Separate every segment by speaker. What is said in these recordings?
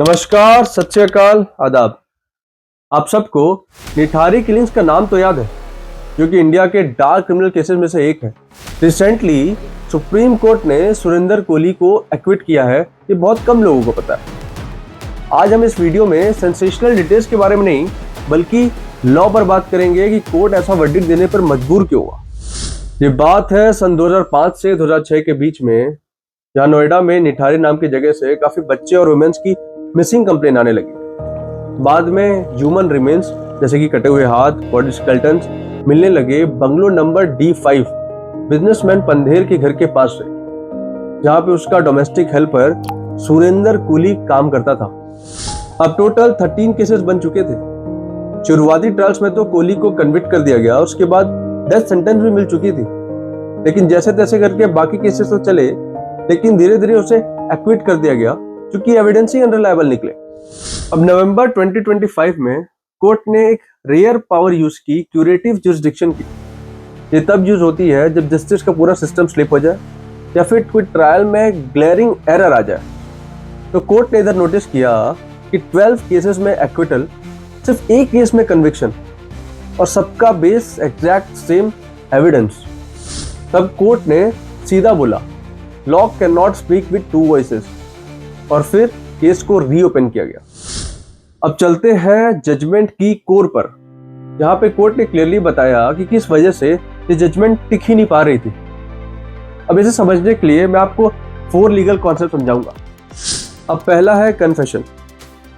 Speaker 1: नमस्कार, सत श्री अकाल, आदाब। आप सबको निठारी किलिंग्स का नाम तो याद है, जो कि इंडिया के डार्क क्रिमिनल केसेस में से एक है। रिसेंटली सुप्रीम कोर्ट ने सुरेंद्र कोहली को एक्विट किया है, ये बहुत कम लोगों को पता है। आज हम इस वीडियो में सेंसेशनल डिटेल्स के बारे में नहीं, बल्कि लॉ पर बात करेंगे कि कोर्ट ऐसा वर्डिक्ट देने पर मजबूर क्यों हुआ। ये बात है सन 2005 से 2006 के बीच में, जहां नोएडा में निठारी नाम की जगह से काफी बच्चे और वुमेन्स की मिसिंग कंप्लेन आने लगी। बाद में ह्यूमन रिमेन्स जैसे कि कटे हुए हाथ, बॉडी स्केलेटन्स मिलने लगे bungalow number D5 businessman Pandher के घर के पास से, जहां पे उसका डोमेस्टिक हेल्पर सुरेंद्र कोहली काम करता था। अब टोटल 13 केसेस बन चुके थे। शुरुआती ट्रायल्स में तो कोहली को कन्विक्ट कर दिया गया, उसके बाद डेथ सेंटेंस भी मिल चुकी थी। लेकिन जैसे तैसे करके बाकी केसेस तो चले, लेकिन धीरे धीरे उसे एक्विट कर दिया गया, क्योंकि एविडेंस ही अनरिलायबल निकले। अब नवंबर 2025 में कोर्ट ने एक रेयर पावर यूज की, क्यूरेटिव जुरिसडिक्शन की। ये तब यूज होती है जब जस्टिस का पूरा सिस्टम स्लिप हो जाए या फिर कोई ट्रायल में ग्लेयरिंग एरर आ जाए। तो कोर्ट ने इधर नोटिस किया कि 12 केसेस में एक्विटल, सिर्फ एक केस में कन्विक्शन, और सबका बेस एग्जैक्ट सेम एविडेंस। तब कोर्ट ने सीधा बोला, law can not speak with two voices, और फिर केस को रीओपन किया गया। अब चलते हैं जजमेंट की कोर पर, जहां पे कोर्ट ने क्लियरली बताया कि किस वजह से ये जजमेंट टिक ही नहीं पा रही थी। अब इसे समझने के लिए मैं आपको 4 लीगल कॉन्सेप्ट समझाऊंगा। अब पहला है कन्फेशन।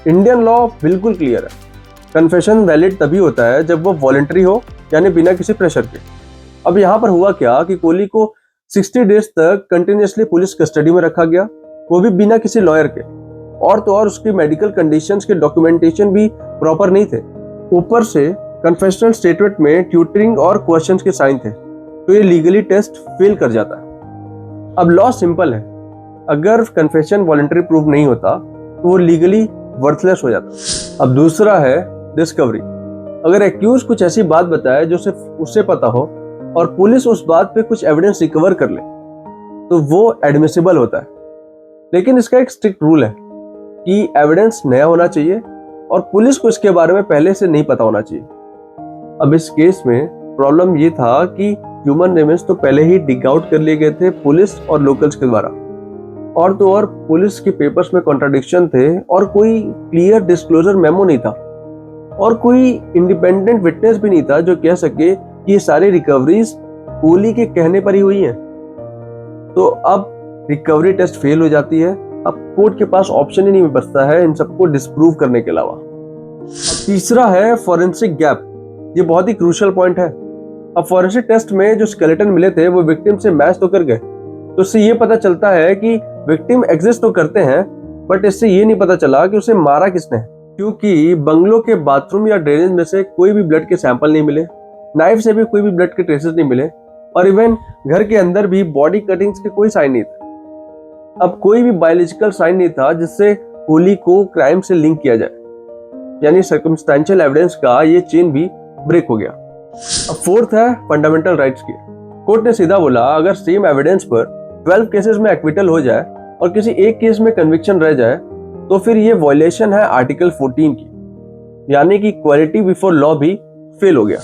Speaker 1: इंडियन लॉ बिल्कुल क्लियर है, कन्फेशन वैलिड तभी होता है जब वो वॉलंटरी हो, यानी बिना किसी प्रेशर के। अब यहाँ पर हुआ क्या कि कोहली को 60 डेज तक कंटिन्यूसली पुलिस कस्टडी में रखा गया, वो भी बिना किसी लॉयर के। और तो और उसकी मेडिकल कंडीशंस के डॉक्यूमेंटेशन भी प्रॉपर नहीं थे। ऊपर से कन्फेशनल स्टेटमेंट में ट्यूटरिंग और क्वेश्चंस के साइन थे, तो ये लीगली टेस्ट फेल कर जाता है। अब लॉ सिंपल है, अगर कन्फेशन वॉलंटरी प्रूफ नहीं होता तो वो लीगली वर्थलेस हो जाता। अब दूसरा है डिस्कवरी। अगर एक्यूज कुछ ऐसी बात बताए जो सिर्फ उससे पता हो और पुलिस उस बात पे कुछ एविडेंस रिकवर कर ले, तो वो एडमिसिबल होता है। लेकिन इसका एक स्ट्रिक्ट रूल है कि एविडेंस नया होना चाहिए और पुलिस को इसके बारे में पहले से नहीं पता होना चाहिए। अब इस केस में प्रॉब्लम ये था कि ह्यूमन रिमेन्स तो पहले ही डिग आउट कर लिए गए थे पुलिस और लोकल्स के द्वारा, और तो और पुलिस के पेपर्स में कॉन्ट्राडिक्शन थे, और कोई क्लियर डिस्क्लोजर मेमो नहीं था, और कोई इंडिपेंडेंट विटनेस भी नहीं था जो कह सके कि ये सारी रिकवरीज कोहली के कहने पर ही हुई हैं। तो अब रिकवरी टेस्ट फेल हो जाती है। अब कोर्ट के पास ऑप्शन ही नहीं बचता है इन सबको डिस्प्रूव करने के अलावा। अब तीसरा है फॉरेंसिक गैप। ये बहुत ही क्रूशियल पॉइंट है। अब फॉरेंसिक टेस्ट में जो स्केलेटन मिले थे वो विक्टिम से मैच तो कर गए, तो इससे ये पता चलता है कि विक्टिम एग्जिस्ट तो करते हैं, बट इससे ये नहीं पता चला कि उसे मारा किसने है, क्योंकि बंगलो के बाथरूम या ड्रेनेज में से कोई भी ब्लड के सैंपल नहीं मिले, नाइफ से भी कोई भी ब्लड के ट्रेसेस नहीं मिले, और इवन घर के अंदर भी बॉडी कटिंग्स के कोई साइन नहीं थे। अब कोई भी बायोलॉजिकल साइन नहीं था जिससे कोहली को क्राइम से लिंक किया जाए, यानी सर्कमस्टेंशियल एविडेंस का ये चेन भी ब्रेक हो गया। अब फोर्थ है फंडामेंटल राइट्स की। कोर्ट ने सीधा बोला, अगर सेम एविडेंस पर 12 केसेस में एक्विटल हो जाए और किसी एक केस में कन्विक्शन रह जाए, तो फिर ये वायलेशन है आर्टिकल 14 की, यानी कि इक्वालिटी बिफोर लॉ भी फेल हो गया।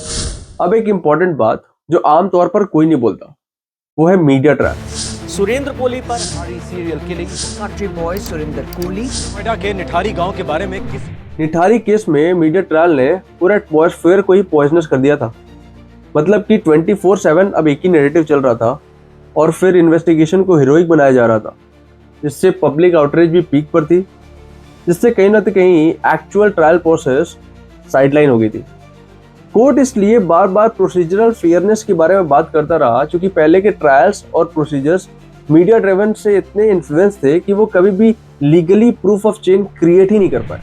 Speaker 1: अब एक इंपॉर्टेंट बात जो आमतौर पर कोई नहीं बोलता, वो है मीडिया ट्रायल।
Speaker 2: सुरेंद्र कोहली पर serial killing country boy Surendra Kohli Noida के निठारी गांव के बारे में
Speaker 1: निठारी केस में मीडिया ट्रायल ने पूरा एटमॉस्फेयर को ही पॉइजनस कर दिया था। मतलब कि 24/7 अब एक ही नैरेटिव चल रहा था, और फिर इन्वेस्टिगेशन को हीरोइक बनाया जा रहा था, जिससे पब्लिक आउटरीच भी पीक पर थी, जिससे कहीं ना कहीं एक्चुअल ट्रायल प्रोसेस साइडलाइन हो गई थी। कोर्ट इसलिए बार बार प्रोसीजरल फेयरनेस के बारे में बात करता रहा, क्योंकि पहले के ट्रायल्स और प्रोसीजर्स मीडिया ड्रिवन से इतने इन्फ्लुएंस थे कि वो कभी भी legally proof of chain create ही नहीं कर पाए।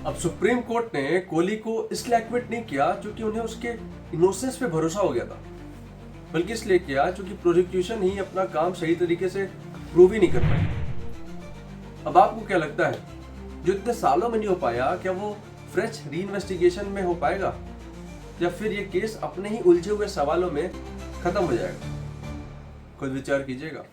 Speaker 1: अब सुप्रीम कोर्ट ने कोहली को इसलिए एक्विट नहीं किया क्योंकि उन्हें उसके इनोसेंस पे भरोसा हो गया था, बल्कि इसलिए किया क्योंकि प्रोसिक्यूशन ही अपना काम सही तरीके से प्रूव ही नहीं कर पाई। अब आपको क्या लगता है, जो इतने सालों में नहीं हो पाया, क्या वो फ्रेश री इन्वेस्टिगेशन में हो पाएगा, या फिर ये केस अपने ही उलझे हुए सवालों में खत्म हो जाएगा? खुद विचार कीजिएगा।